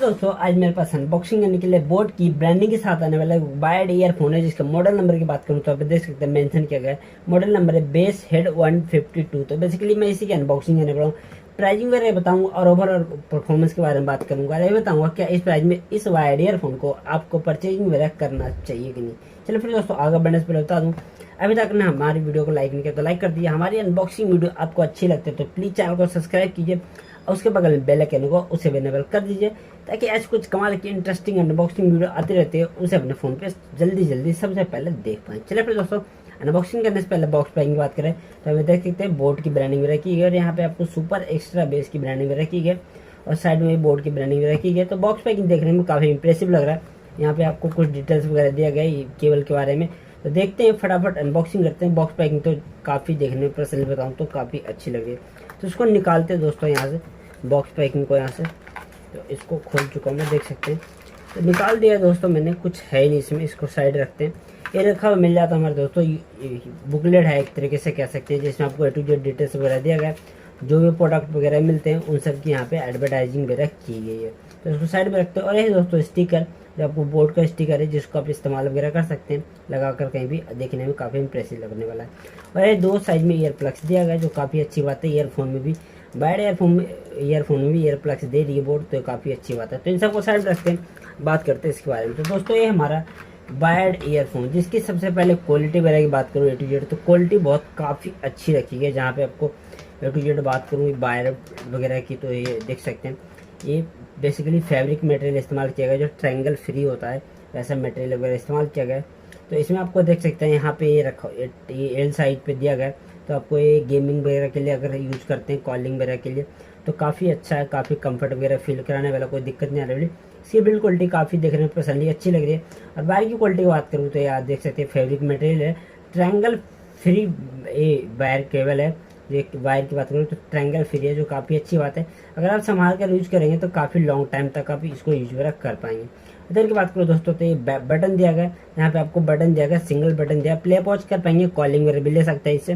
दोस्तों आज मेरे पास अनबॉक्सिंग करने के लिए बोट की ब्रांडिंग के साथ आने वाला वायर्ड ईयरफोन है, जिसका मॉडल नंबर की बात करूं तो आप देख सकते हैं मेंशन किया गया है। मॉडल नंबर है बेस हेड 152। तो बेसिकली मैं इसी की अनबॉक्सिंग करने वाला हूँ। प्राइसिंग वगैरह बताऊंगा और ओवरऑल परफॉर्मेंस के बारे में बात करूंगा। और ये बताऊंगा क्या इस प्राइस में इस वायर्ड ईयरफोन को आपको परचेजिंग वगैरह करना चाहिए कि नहीं। चलो फिर दोस्तों आगे बढ़ने से पहले बता दूं, अभी तक ने हमारी वीडियो को लाइक नहीं किया तो लाइक कर दीजिए। हमारी अनबॉक्सिंग वीडियो आपको अच्छी लगती है तो प्लीज चैनल को सब्सक्राइब कीजिए और उसके बगल में बेल आइकन को उसे भी इनेबल कर दीजिए, ताकि ऐसे कुछ कमाल की इंटरेस्टिंग अनबॉक्सिंग वीडियो आती रहती है उसे अपने फोन पे जल्दी जल्दी सबसे पहले देख पाएं। चलिए फिर दोस्तों अनबॉक्सिंग करने से पहले बॉक्स पैकिंग की बात करें तो हमें देख सकते हैं बोट की ब्रांडिंग भी रखी गई और यहाँ पे आपको सुपर एक्स्ट्रा बेस की ब्रांडिंग भी रखी गई और साइड में भी बोट की ब्रांडिंग भी रखी गई। तो बॉक्स पैकिंग देखने में काफी इंप्रेसिव लग रहा है। यहाँ पे आपको कुछ डिटेल्स वगैरह दिया गया है केबल के बारे में। तो देखते हैं फटाफट अनबॉक्सिंग करते हैं। बॉक्स पैकिंग तो काफी देखने में पर्सनली बताऊँ तो काफी अच्छी लगी। तो उसको निकालते हैं दोस्तों यहाँ से, बॉक्स पैकिंग को यहाँ से। तो इसको खोल चुका हूँ मैं, देख सकते हैं। तो निकाल दिया दोस्तों मैंने, कुछ है नहीं इसमें, इसको साइड रखते हैं। ये रखा हुआ मिल जाता है हमारे दोस्तों, बुकलेट है एक तरीके से कह सकते हैं, जिसमें आपको A to Z डिटेल्स वगैरह दिया गया है। जो भी प्रोडक्ट वगैरह मिलते हैं उन सब की यहाँ पे एडवर्टाइजिंग वगैरह की गई है। तो इसको साइड में रखते हैं। और ये दोस्तों स्टिकर, जो आपको बोर्ड का स्टिकर है जिसको आप इस्तेमाल वगैरह कर सकते हैं लगाकर कहीं भी, देखने में काफ़ी इंप्रेसिव लगने वाला है। और ये दो साइज में ईयर प्लग्स दिया गया है जो काफ़ी अच्छी बात है। ईयरफोन में भी वायर्ड ईयरफोन में भी ईयर प्लग्स दे रही है बोर्ड, तो काफ़ी अच्छी बात है। तो इन सबको साइड रखते हैं, बात करते हैं इसके बारे में। तो दोस्तों ये हमारा वायर्ड ईयरफोन, जिसकी सबसे पहले क्वालिटी वगैरह की बात करूँ A to Z, तो क्वालिटी बहुत काफ़ी अच्छी रखी है। जहाँ पे आपको A to Z बात करूँ वायर वगैरह की, तो ये देख सकते हैं ये बेसिकली फैब्रिक मटेरियल इस्तेमाल किया गया जो ट्रायंगल फ्री होता है, वैसा मटेरियल वगैरह इस्तेमाल किया गया है। तो इसमें आपको देख सकते हैं यहाँ पे ये रखा, ये एल साइज पे दिया गया है। तो आपको ये गेमिंग वगैरह के लिए अगर यूज़ करते हैं, कॉलिंग वगैरह के लिए, तो काफ़ी अच्छा है, काफ़ी कंफर्ट वगैरह फील कराने वाला, कोई दिक्कत नहीं आने वाली। इसकी बिल्ड क्वालिटी काफ़ी देखने में पर्सनली अच्छी लग रही है। और वायर की क्वालिटी की बात करूँ तो यार देख सकते हैं फैब्रिक मटेरियल है, ट्रायंगल फ्री ये वायर केबल है। ये वायर की बात करूँ तो ट्रायंगल फ्री है, जो काफ़ी अच्छी बात है। अगर आप संभाल कर यूज करेंगे तो काफ़ी लॉन्ग टाइम तक आप इसको यूज वगैरह कर पाएंगे। इधर की बात करूँ दोस्तों तो ये बटन दिया गया है, यहाँ पे आपको बटन दिया गया, सिंगल बटन दिया, प्ले पॉज कर पाएंगे, कॉलिंग वगैरह भी ले सकते हैं इससे।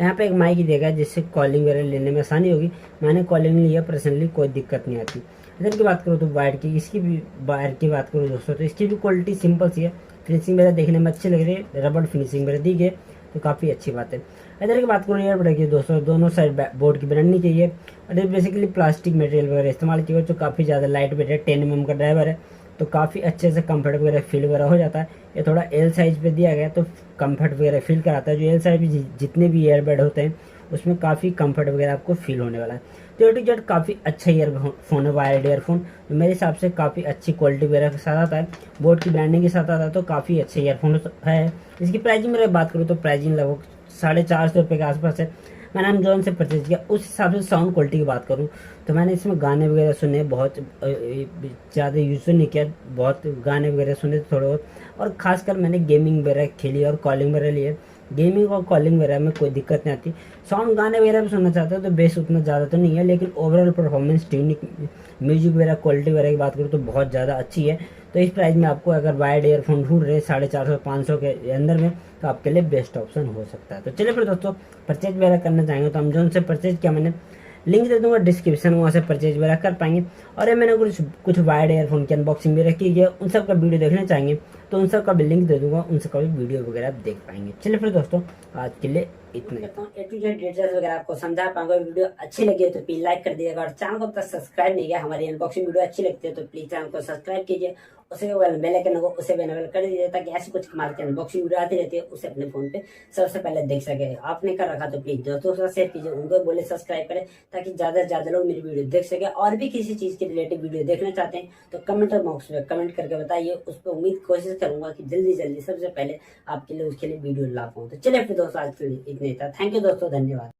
यहाँ पे एक माइक दिया गया जिससे कॉलिंग वगैरह लेने में आसानी होगी। मैंने कॉलिंग लिया पर्सनली, कोई दिक्कत नहीं आती। इधर की बात करूँ तो वायर की, इसकी भी वायर की बात करूँ दोस्तों तो इसकी भी क्वालिटी सिंपल सी है। फिनिशिंग वगैरह देखने में अच्छी लग रही है, रबड़ फिनिशिंग वगैरह दी गई, तो काफ़ी अच्छी बात है। इधर की बात करूँ ईयरबड की दोस्तों, दोनों साइड बोर्ड की ब्रांडिंग की है और ये बेसिकली प्लास्टिक मटेरियल वगैरह इस्तेमाल किया जो काफ़ी ज़्यादा लाइट वेट है। 10 mm का ड्राइवर है, तो काफ़ी अच्छे से कंफर्ट वगैरह फील वगैरह हो जाता है। ये थोड़ा एल साइज पे दिया गया तो कंफर्ट वगैरह फील कराता है। जो एल साइज पे जितने भी ईयरबड होते हैं उसमें काफ़ी कंफर्ट वगैरह आपको फील होने वाला है। तो A to Z काफ़ी अच्छा ईयरफोन है, वायर्ड ईयरफोन मेरे हिसाब से काफ़ी अच्छी क्वालिटी वगैरह के साथ आता है, बोर्ड की ब्रांडिंग के साथ आता है, तो काफ़ी अच्छे ईयरफोन है। इसकी प्राइसिंग वगैरह बात करूँ तो प्राइसिंग लगभग 450 रुपये के आसपास है। मैंने अमेजोन से परचेज किया। उस हिसाब से साउंड क्वालिटी की बात करूँ तो मैंने इसमें गाने वगैरह सुने, बहुत ज़्यादा यूज नहीं किया, बहुत गाने वगैरह सुने थोड़े बहुत। और खासकर मैंने गेमिंग वगैरह खेली और कॉलिंग वगैरह लिए। गेमिंग और कॉलिंग वगैरह में कोई दिक्कत नहीं आती। साउंड गाने वगैरह भी सुनना चाहते हो तो बेस उतना ज़्यादा तो नहीं है, लेकिन ओवरऑल परफॉर्मेंस, ट्यूनिंग, म्यूजिक वगैरह क्वालिटी वगैरह की बात करूँ तो बहुत ज़्यादा अच्छी है। तो इस प्राइस में आपको अगर वायर्ड ईयरफोन ढूंढ रहे 450-500 के अंदर में, तो आपके लिए बेस्ट ऑप्शन हो सकता है। तो चलिए फिर दोस्तों परचेज वगैरह करना चाहेंगे तो अमेजोन से परचेज किया मैंने, लिंक दे दूंगा डिस्क्रिप्शन में, वहाँ से परचेज वगैरह कर पाएंगे। और ये मैंने कुछ वायर्ड ईयरफोन की अनबॉक्सिंग भी रखी है, उन सब का वीडियो देखना चाहेंगे तो उन सब का भी लिंक दे दूंगा, उन सब का भी वीडियो वगैरह आप देख पाएंगे। चलिए फिर दोस्तों आज के लिए इतना ही। A to Z डिटेल्स वगैरह आपको समझा पाऊंगा। वीडियो अच्छी लगी है तो प्लीज लाइक कर दीजिएगा और चैनल को अब तक सब्सक्राइब नहीं किया, हमारी अनबॉक्सिंग वीडियो अच्छी लगती है तो प्लीज चैनल को सब्सक्राइब कीजिए, उसे बेल आइकन को उसे भी इनेबल कर दीजिए, ताकि ऐसी कुछ हमारे अनबॉक्सिंग वीडियो आती रहती है उसे अपने फोन पे सबसे पहले देख सके। आपने कर रखा तो प्लीज दोस्तों के साथ शेयर कीजिए, उनको बोले सब्सक्राइब करें, ताकि ज्यादा से ज्यादा लोग मेरी वीडियो देख सके। और भी किसी चीज के रिलेटेड वीडियो देखना चाहते हैं तो कमेंट बॉक्स में कमेंट करके बताइए, उस पर उम्मीद कोशिश करूंगा कि जल्दी जल्दी सबसे पहले आपके लिए उसके लिए वीडियो ला पाऊँ। तो चलिए फिर दोस्तों आज के लिए इतने था। थैंक यू दोस्तों, धन्यवाद।